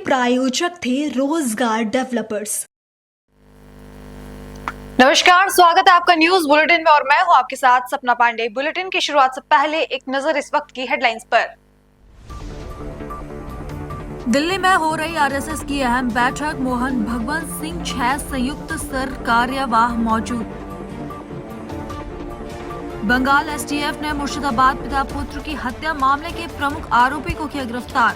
प्रायोजक थे रोजगार डेवलपर्स। नमस्कार, स्वागत है आपका न्यूज बुलेटिन में और मैं हूं आपके साथ सपना पांडे। बुलेटिन की शुरुआत से पहले एक नजर इस वक्त की हेडलाइंस पर। दिल्ली में हो रही आरएसएस की अहम बैठक, मोहन भगवंत सिंह 6 संयुक्त स्तर कार्यवाह मौजूद। बंगाल एसटीएफ ने मुर्शिदाबाद पिता पुत्र की हत्या मामले के प्रमुख आरोपी को किया गिरफ्तार।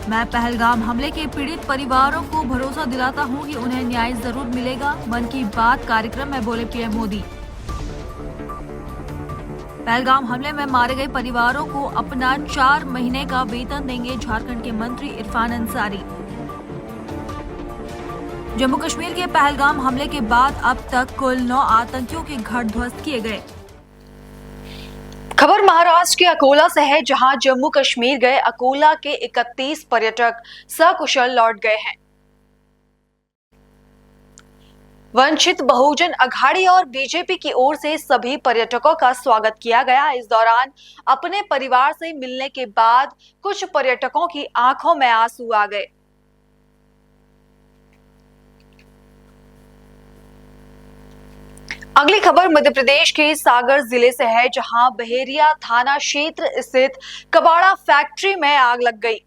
मैं पहलगाम हमले के पीड़ित परिवारों को भरोसा दिलाता हूं कि उन्हें न्याय जरूर मिलेगा, मन की बात कार्यक्रम में बोले पीएम मोदी। पहलगाम हमले में मारे गए परिवारों को अपना 4 महीने का वेतन देंगे झारखंड के मंत्री इरफान अंसारी। जम्मू कश्मीर के पहलगाम हमले के बाद अब तक कुल 9 आतंकियों के घर ध्वस्त किए गए। खबर महाराष्ट्र के अकोला से है, जहां जम्मू कश्मीर गए अकोला के 31 पर्यटक सकुशल लौट गए हैं। वंचित बहुजन अघाड़ी और बीजेपी की ओर से सभी पर्यटकों का स्वागत किया गया। इस दौरान अपने परिवार से मिलने के बाद कुछ पर्यटकों की आंखों में आंसू आ गए। अगली खबर मध्य प्रदेश के सागर जिले से है, जहां बहेरिया थाना क्षेत्र स्थित कबाड़ा फैक्ट्री में आग लग गई।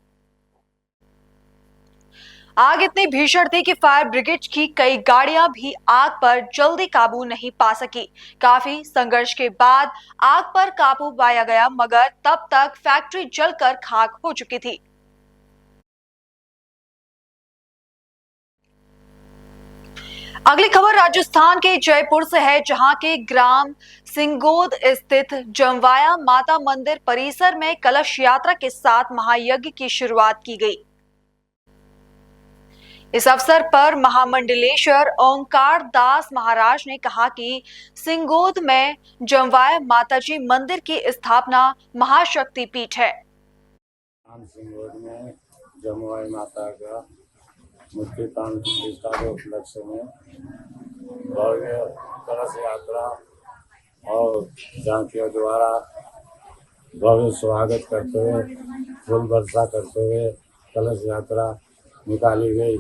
आग इतनी भीषण थी कि फायर ब्रिगेड की कई गाड़ियां भी आग पर जल्दी काबू नहीं पा सकी। काफी संघर्ष के बाद आग पर काबू पाया गया, मगर तब तक फैक्ट्री जलकर खाक हो चुकी थी। अगली खबर राजस्थान के जयपुर से है, जहां के ग्राम सिंगोद स्थित जमवाया माता मंदिर परिसर में कलश यात्रा के साथ महायज्ञ की शुरुआत की गई। इस अवसर पर महामंडलेश्वर ओंकार दास महाराज ने कहा कि सिंगोद में जमवाया माताजी मंदिर की स्थापना महाशक्ति पीठ है। सिंगोद में जमवाई माता का मूर्ति प्राण प्रतिष्ठा के उपलक्ष्य में भव्य कलश यात्रा और झांकियों द्वारा भव्य स्वागत करते हुए, फूल वर्षा करते हुए कलश यात्रा निकाली गई।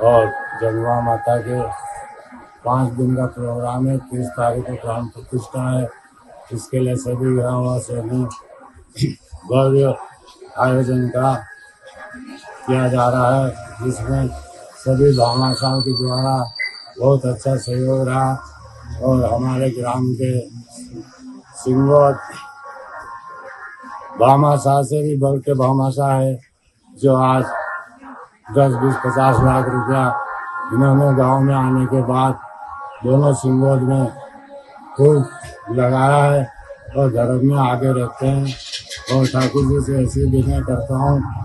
और जमवा माता के 5 दिन का प्रोग्राम है। 30 तारीख को प्राण प्रतिष्ठा है। इसके लिए सभी ग्रामवासियों ने भव्य आयोजन का किया जा रहा है, जिसमें सभी भामाशाहों के द्वारा बहुत अच्छा सहयोग रहा। और हमारे ग्राम के सिंगोद भामाशाह से भी बढ़ के भामाशाह है, जो आज 10, 20, 50 लाख रुपया इन्होंने गांव में आने के बाद दोनों सिंगोद में खूब लगाया है और धर्म में आगे रहते हैं। और ठाकुर जी से ऐसी विनय करता हूँ।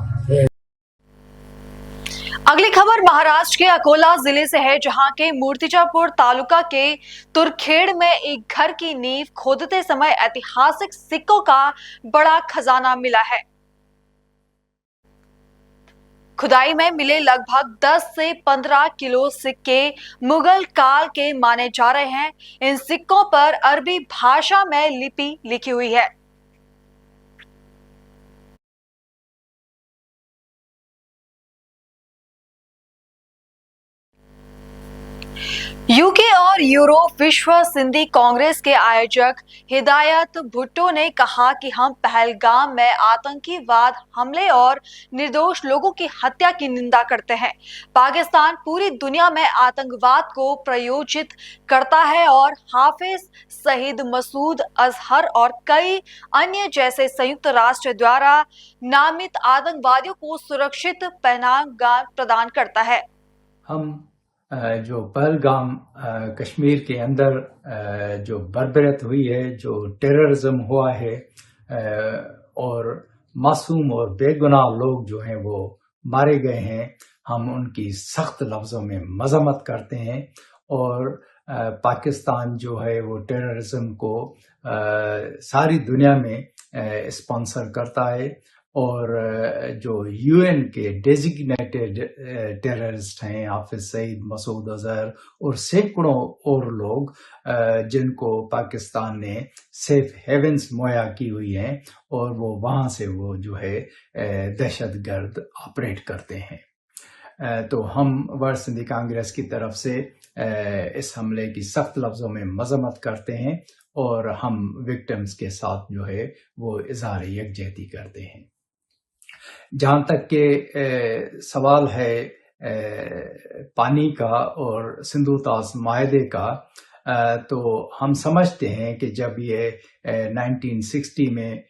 अगली खबर महाराष्ट्र के अकोला जिले से है, जहां के मूर्तिजापुर तालुका के तुरखेड़ में एक घर की नींव खोदते समय ऐतिहासिक सिक्कों का बड़ा खजाना मिला है। खुदाई में मिले लगभग 10 से 15 किलो सिक्के मुगल काल के माने जा रहे हैं। इन सिक्कों पर अरबी भाषा में लिपि लिखी हुई है। यूके और यूरोप विश्व सिंधी कांग्रेस के आयोजक हिदायत भुट्टो ने कहा कि हम पहलगाम में आतंकीवाद हमले और निर्दोष लोगों की हत्या की निंदा करते हैं। पाकिस्तान पूरी दुनिया में आतंकवाद को प्रायोजित करता है और हाफिज सईद मसूद अजहर और कई अन्य जैसे संयुक्त राष्ट्र द्वारा नामित आतंकवादियों को सुरक्षित पनाहगाह प्रदान करता है। हम जो पहलगाम कश्मीर के अंदर जो बर्बरत हुई है, जो टेररिज्म हुआ है और मासूम और बेगुनाह लोग जो हैं वो मारे गए हैं, हम उनकी सख्त लफ्ज़ों में मज़म्मत करते हैं। और पाकिस्तान जो है वो टेररिज्म को सारी दुनिया में स्पॉन्सर करता है और जो यूएन के डेजिग्नेटेड टेररिस्ट हैं हाफिज सईद, मसूद अजहर और सैकड़ों और लोग जिनको पाकिस्तान ने सेफ हेवन्स मुहैया की हुई हैं और वो वहाँ से वो जो है दहशतगर्द ऑपरेट करते हैं। तो हम वर्ल्ड सिंधी कांग्रेस की तरफ से इस हमले की सख्त लफ्ज़ों में मजम्मत करते हैं और हम विक्टिम्स के साथ जो है वो इजहार यकजहती करते हैं। जहाँ तक के सवाल है पानी का और सिंधु तास माहदे का, तो हम समझते हैं कि जब ये 1960 में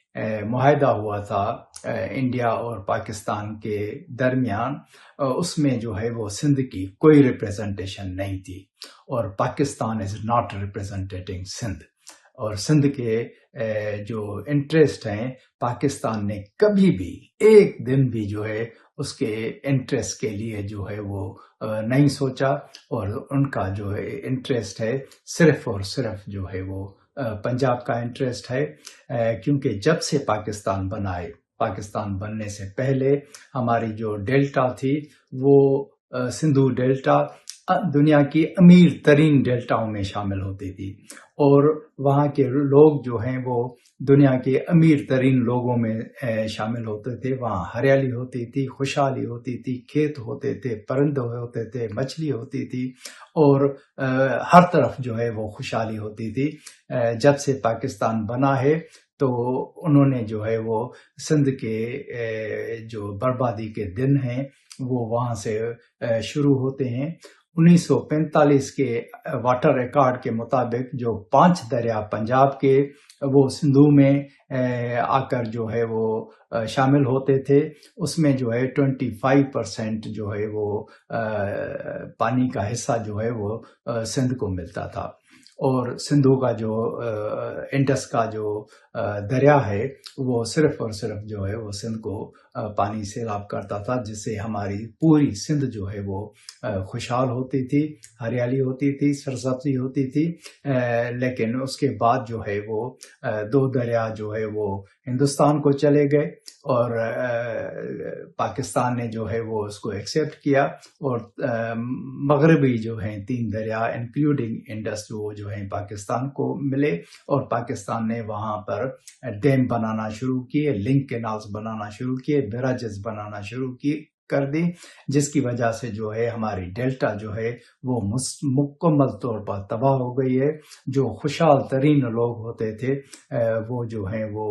मुआहदा हुआ था इंडिया और पाकिस्तान के दरमियान, उसमें जो है वो सिंध की कोई रिप्रेजेंटेशन नहीं थी और Pakistan is not representing Sindh, और सिंध के जो इंटरेस्ट हैं पाकिस्तान ने कभी भी एक दिन भी जो है उसके इंटरेस्ट के लिए जो है वो नहीं सोचा, और उनका जो है इंटरेस्ट है सिर्फ और सिर्फ जो है वो पंजाब का इंटरेस्ट है। क्योंकि जब से पाकिस्तान पाकिस्तान बनने से पहले हमारी जो डेल्टा थी वो सिंधु डेल्टा दुनिया की अमीर तरीन डेल्टाओं में शामिल होती थी, और वहाँ के लोग जो हैं वो दुनिया के अमीर तरीन लोगों में शामिल होते थे। वहाँ हरियाली होती थी, खुशहाली होती थी, खेत होते थे, परिंदे होते थे, मछली होती थी, और हर तरफ जो है वो खुशहाली होती थी। जब से पाकिस्तान बना है तो उन्होंने जो है वो सिंध के जो बर्बादी के दिन हैं वो वहाँ से शुरू होते हैं। 1945 के वाटर रिकॉर्ड के मुताबिक जो 5 दरिया पंजाब के वो सिंधु में आकर जो है वो शामिल होते थे, उसमें जो है 25% जो है वो पानी का हिस्सा जो है वो सिंध को मिलता था, और सिंधु का जो इंडस का जो दरिया है वो सिर्फ और सिर्फ जो है वो सिंध को पानी सैलाब करता था, जिससे हमारी पूरी सिंध जो है वो खुशहाल होती थी, हरियाली होती थी, सरसब्जी होती थी। लेकिन उसके बाद जो है वो 2 दरिया जो है वो हिंदुस्तान को चले गए, और पाकिस्तान ने जो है वो उसको एक्सेप्ट किया, और मगरबी जो हैं 3 दरिया इंक्लूडिंग इंडस जो है पाकिस्तान को मिले, और पाकिस्तान ने वहाँ पर डैम बनाना शुरू किए, लिंक कैनाल्स बनाना शुरू किए, बैराजेस बनाना शुरू किए कर दी, जिसकी वजह से जो है हमारी डेल्टा जो है वो मुकम्मल तौर पर तबाह हो गई है। जो खुशहाल तरीन लोग होते थे वो जो हैं वो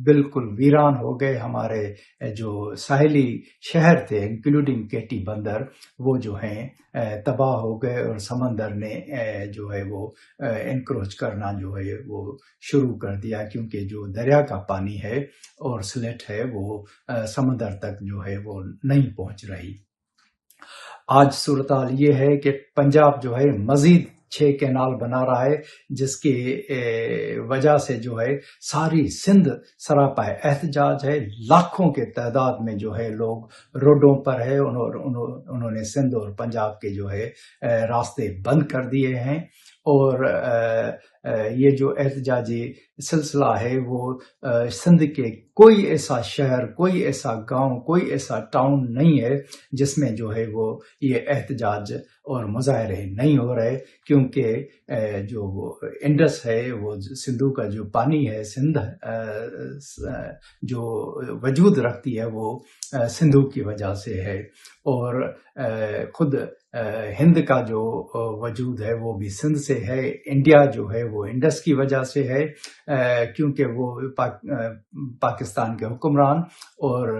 बिल्कुल वीरान हो गए। हमारे जो साहिली शहर थे इंक्लूडिंग केटी बंदर वो जो हैं तबाह हो गए, और समंदर ने जो है वो इंक्रोच करना जो है वो शुरू कर दिया, क्योंकि जो दरिया का पानी है और स्लेट है वो समंदर तक जो है वो नहीं पहुंच रही। आज सूरत हाल ये है कि पंजाब जो है मजीद 6 कैनाल बना रहा है, जिसकी वजह से जो है सारी सिंध सरापा एहतजाज है। लाखों के तादाद में जो है लोग रोडों पर है, उन्होंने सिंध और पंजाब के जो है रास्ते बंद कर दिए हैं, और ये जो एहतजाजी सिलसिला है वो सिंध के कोई ऐसा शहर, कोई ऐसा गांव, कोई ऐसा टाउन नहीं है जिसमें जो है वो ये एहतजाज और मुजाहरे नहीं हो रहे, क्योंकि जो इंडस है वो सिंधु का जो पानी है, सिंध जो वजूद रखती है वो सिंधु की वजह से है, और खुद हिंद का जो वजूद है वो भी सिंध से है। इंडिया जो है वो इंडस की वजह से है, क्योंकि वो पाकिस्तान के हुक्मरान और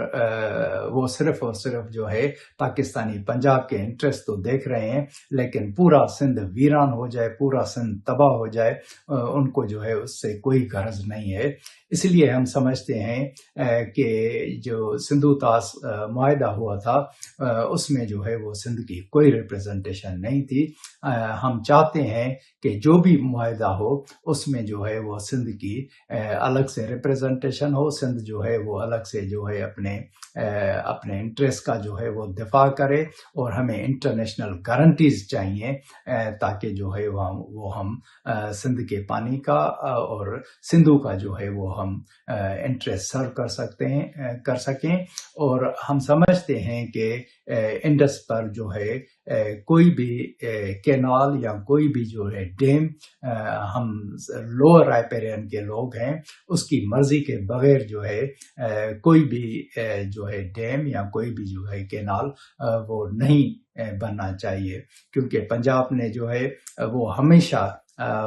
वो सिर्फ और सिर्फ जो है पाकिस्तानी पंजाब के इंटरेस्ट तो देख रहे हैं, लेकिन पूरा सिंध वीरान हो जाए, पूरा सिंध तबाह हो जाए, उनको जो है उससे कोई गरज नहीं है। इसलिए हम समझते हैं कि जो सिंधु तास मुआहदा हुआ था उसमें जो है वो सिंध की कोई रिप्रेजेंटेशन नहीं थी। हम चाहते हैं कि जो भी मुआहदा हो उसमें जो है वो सिंध की अलग से रिप्रेजेंटेशन हो, सिंध जो है वो अलग से जो है अपने इंटरेस्ट का जो है वो दिफा करे, और हमें इंटरनेशनल गारंटीज चाहिए ताकि जो है वो हम सिंध के पानी का और सिंधु का जो है वो हम इंटरेस्ट सर्व कर सकें। और हम समझते हैं कि इंडस पर जो है कोई भी कैनाल या कोई भी जो है डैम, हम लोअर राइपेरियन के लोग हैं, उसकी मर्जी के बगैर जो है कोई भी जो है डैम या कोई भी जो है कैनाल वो नहीं बनना चाहिए, क्योंकि पंजाब ने जो है वो हमेशा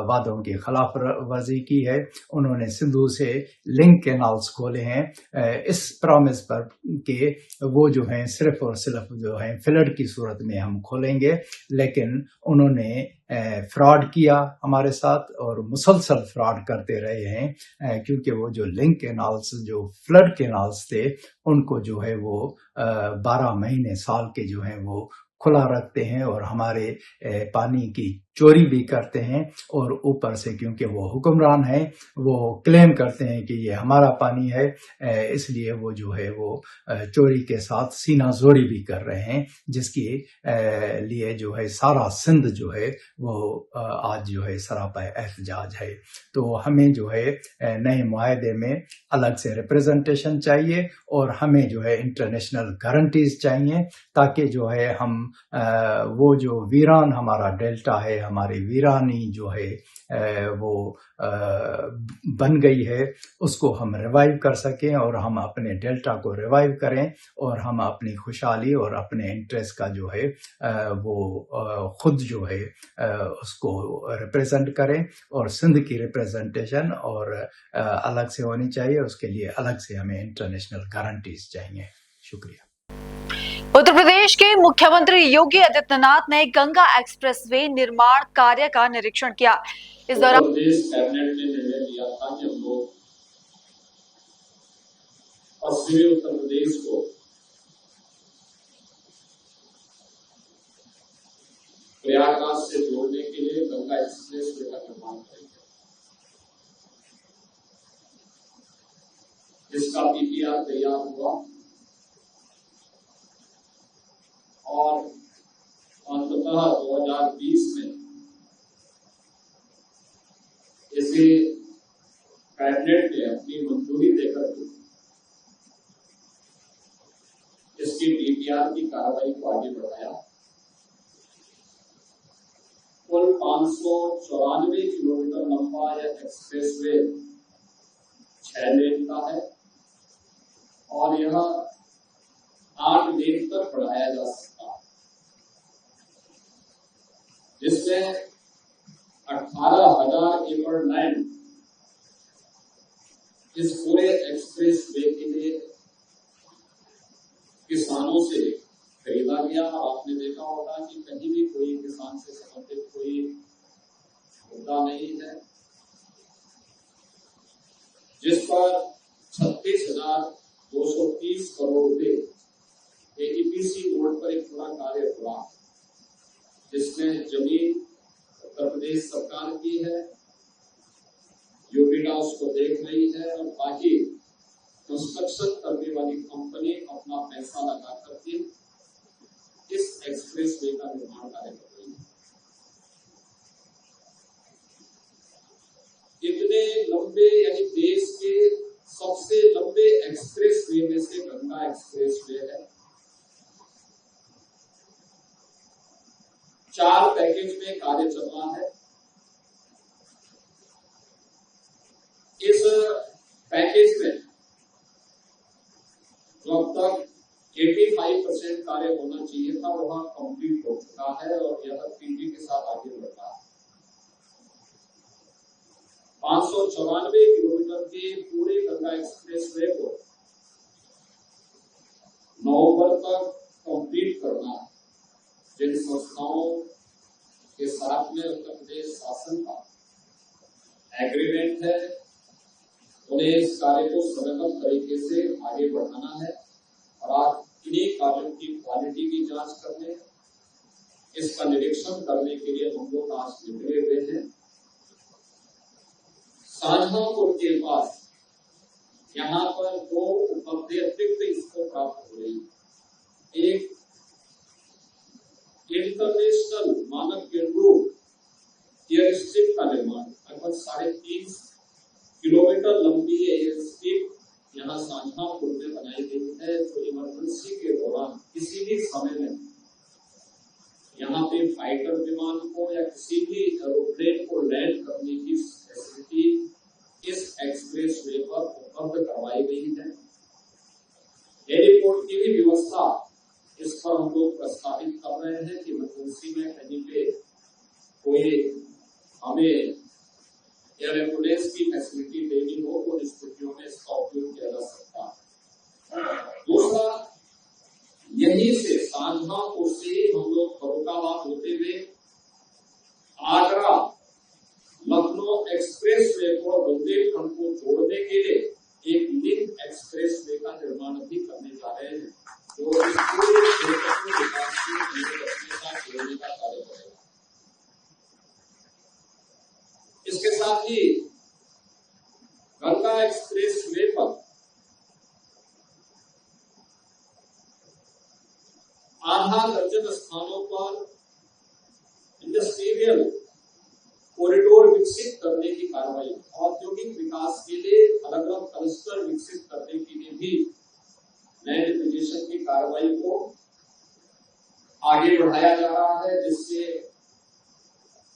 वादों की खिलाफ वर्जी की है। उन्होंने सिंधु से लिंक कैनाल्स खोले हैं इस प्रॉमिस पर कि वो जो हैं सिर्फ और सिर्फ जो है फ्लड की सूरत में हम खोलेंगे, लेकिन उन्होंने फ्रॉड किया हमारे साथ और मुसलसल फ्रॉड करते रहे हैं, क्योंकि वो जो लिंक कैनाल्स, जो फ्लड कैनाल्स थे, उनको जो है वो 12 महीने साल के जो है वो खुला रखते हैं और हमारे पानी की चोरी भी करते हैं। और ऊपर से क्योंकि वो हुक्मरान है, वो क्लेम करते हैं कि ये हमारा पानी है, इसलिए वो जो है वो चोरी के साथ सीना जोड़ी भी कर रहे हैं, जिसके लिए जो है सारा सिंध जो है वो आज जो है सरापा एहतजाज है। तो हमें जो है नए मुआहदे में अलग से रिप्रेजेंटेशन चाहिए और हमें जो है इंटरनेशनल गारंटीज चाहिए, ताकि जो है हम वो जो वीरान हमारा डेल्टा है, हमारी वीरानी जो है वो बन गई है, उसको हम रिवाइव कर सकें और हम अपने डेल्टा को रिवाइव करें और हम अपनी खुशहाली और अपने इंटरेस्ट का जो है वो खुद जो है उसको रिप्रेजेंट करें। और सिंध की रिप्रेजेंटेशन और अलग से होनी चाहिए, उसके लिए अलग से हमें इंटरनेशनल गारंटीज चाहिए। शुक्रिया। उत्तर प्रदेश के मुख्यमंत्री योगी आदित्यनाथ ने गंगा एक्सप्रेसवे निर्माण कार्य का निरीक्षण किया। इस दौरान प्रदेश कैबिनेट ने निर्णय लिया था कि हम लोग पश्चिमी उत्तर प्रदेश को प्रयागराज से जोड़ने के लिए गंगा एक्सप्रेसवे का निर्माण करेंगे, जिसका पीपीआर तैयार हुआ और अंततः 2020 में इसे कैबिनेट ने अपनी मंजूरी देकर के इसकी डीपीआर की कार्रवाई को आगे बढ़ाया। कुल 594 किलोमीटर लंबा यह एक्सप्रेसवे 6 लेन का है और यह 8 लेन तक बढ़ाया जा सकता है, जिसमें 18,000 एकड़ लैंड इस पूरे एक्सप्रेस वे के लिए किसानों से खरीदा गया। और आपने देखा होगा कि कहीं भी कोई किसान से संबंधित कोई मुद्दा नहीं है, जिस पर 36,230 करोड़ रुपए एईपीसी रोड पर एक पूरा कार्य हुआ, जिसमें जमीन उत्तर प्रदेश सरकार की है, यूपीडा उसको देख रही है और बाकी कंस्ट्रक्शन करने वाली कंपनी अपना पैसा लगा करके इस एक्सप्रेसवे का निर्माण कार्य कर रही है। इतने लंबे, यानी देश के सबसे लंबे एक्सप्रेसवे में से गंगा एक्सप्रेसवे है। 4 पैकेज में कार्य चल रहा है। इस पैकेज में जो अब तक 85% कार्य होना चाहिए था वह कंप्लीट हो चुका है और यह तेजी के साथ आगे बढ़ रहा है। 594 किलोमीटर के पूरे गंगा एक्सप्रेसवे को नवंबर तक कंप्लीट करना है। जिन संस्थाओं के साथ में उत्तर प्रदेश शासन का एग्रीमेंट है, उन्हें इस कार्य को समयबद्ध तरीके से आगे बढ़ाना है और आज इन्हीं कार्यों की क्वालिटी की जांच करने, इसका निरीक्षण करने के लिए हम लोग आज निकले हुए हैं। शाहजहांपुर के पास यहाँ पर 2 उपलब्धि अतिरिक्त इसको प्राप्त हो रही है। एक इंटरनेशनल मानक केंद्रों एयर स्ट्रिप का निर्माण लगभग 3.5 किलोमीटर लंबी एयर स्ट्रिप यहाँ शाहजहांपुर में बनाई गई है, जो इमरजेंसी के दौरान किसी भी समय में यहाँ पे फाइटर विमान को या किसी भी एरोप्लेन को लैंड करने की फैसिलिटी इस एक्सप्रेस वे पर उपलब्ध करवाई गई है। एयरपोर्ट की भी व्यवस्था इस पर हम लोग प्रस्तावित कर रहे हैं कि इमरजेंसी में कहीं पे कोई हमें एयर एम्बुलेंस की फैसिलिटी देनी हो तो उन स्थितियों में इसका उपयोग किया जा सकता है। दूसरा, यहीं से शाहजहांपुर से हम लोग फर्रुखाबाद होते हुए आगरा लखनऊ एक्सप्रेस वे को बुंदेलखंड को जोड़ने के लिए एक लिंक एक्सप्रेस वे का निर्माण भी करने जा रहे हैं, जो इस पूरे क्षेत्र को विकास के साथ जोड़ने का कार्य करेगा। इसके साथ ही गंगा एक्सप्रेस वे पर आधा दर्जन स्थानों पर इंडस्ट्रियल कॉरिडोर विकसित करने की कार्रवाई, औद्योगिक विकास के लिए अलग अलग क्लस्टर विकसित करने के लिए भी लैंड एक्विजिशन की कार्रवाई को आगे बढ़ाया जा रहा है, जिससे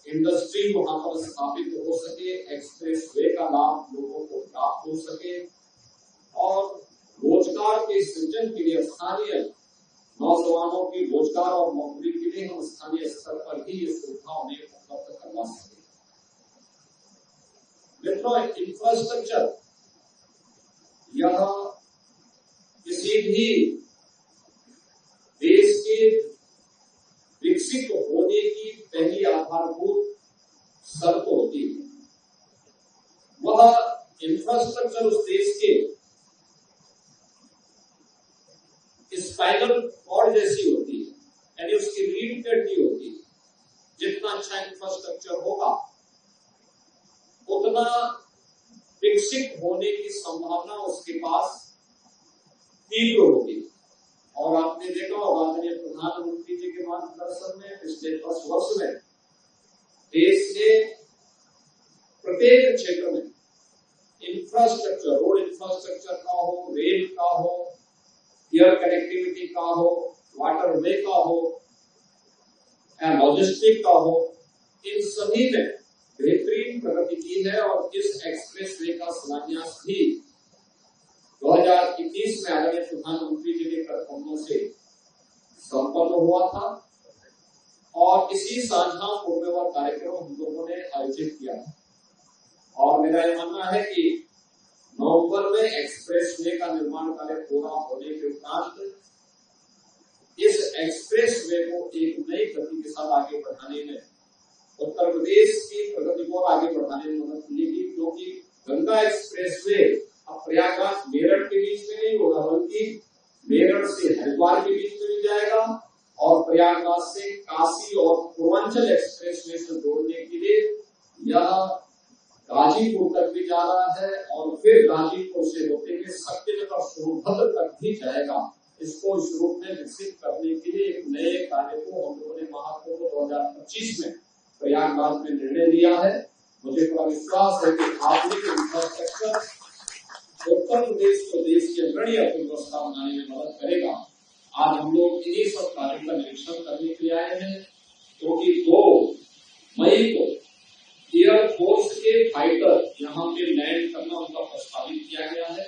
इंडस्ट्री वहां पर स्थापित हो सके, एक्सप्रेस वे का लाभ लोगों को प्राप्त हो सके और रोजगार के सृजन के लिए स्थानीय नौजवानों की रोजगार और नौकरी के लिए हम स्थानीय स्तर पर ही ये सुविधा उन्हें उपलब्ध करवा सके। मित्रों, इंफ्रास्ट्रक्चर यह किसी भी देश के विकसित होने की पहली आधारभूत शर्त होती है। वह इंफ्रास्ट्रक्चर उस देश के स्पाइनल कॉर्ड जैसी होती है, यानी उसकी रीढ़ की हड्डी होती है। जितना अच्छा इंफ्रास्ट्रक्चर होगा उतना विकसित होने की संभावना उसके पास तीव्र होगी। और आपने देखा होगा आदरणीय प्रधानमंत्री जी के मार्गदर्शन में पिछले 10 वर्ष में देश के प्रत्येक क्षेत्र में इंफ्रास्ट्रक्चर, रोड इंफ्रास्ट्रक्चर का हो, रेल का हो, एयर कनेक्टिविटी का हो, वाटर वे का हो, लॉजिस्टिक का हो, इन सभी में बेहतरीन प्रगति की है। और इस एक्सप्रेस वे का शिलान्यास भी 2021 में आदरणीय प्रधानमंत्री जी के कदमों से संपन्न हुआ था और इसी शाहजहांपुर में वह कार्यक्रम हम लोगों ने आयोजित किया। और मेरा यह मानना है कि नवंबर में एक्सप्रेस वे का निर्माण कार्य पूरा होने के उपरांत इस एक्सप्रेस वे को एक नई गति के साथ आगे बढ़ाने में उत्तर प्रदेश की प्रगति को आगे बढ़ाने में मदद मिलेगी, क्योंकि गंगा एक्सप्रेस वे अब प्रयागराज मेरठ के बीच में नहीं होगा, बल्कि मेरठ से हरिद्वार के बीच में भी जाएगा और प्रयागराज से काशी और पूर्वांचल एक्सप्रेस वे से जोड़ने के लिए यह गाजीपुर तक भी जा रहा है और फिर गाजीपुर से होते हुए सत्यनगर सोनभद्र तक भी जाएगा। इसको इस रूप में विकसित करने के लिए एक नए कार्य को हम लोगों ने महाकुंभ 2025 में प्रयागराज में निर्णय लिया है। मुझे पूरा विश्वास है कि आधुनिक इंफ्रास्ट्रक्चर उत्तर प्रदेश को देश की अग्रणी अर्थव्यवस्था बनाने में मदद करेगा। आज हम लोग इन्हीं सब कार्यों का निरीक्षण करने के लिए आए हैं, क्योंकि 2 मई को एयरफोर्स के फाइटर यहाँ पे लैंड करना उनका प्रस्तावित किया गया है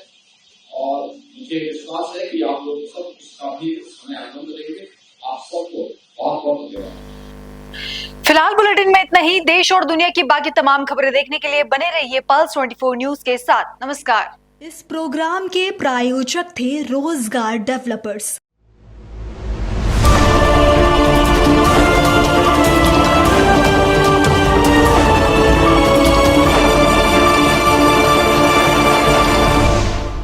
और मुझे विश्वास है कि आप लोग सब इसका भी समय आनंद लेंगे। आप सबको बहुत बहुत धन्यवाद। फिलहाल बुलेटिन में इतना ही। देश और दुनिया की बाकी तमाम खबरें देखने के लिए बने रहिए पल्स 24 न्यूज के साथ। नमस्कार। इस प्रोग्राम के प्रायोजक थे रोजगार डेवलपर्स।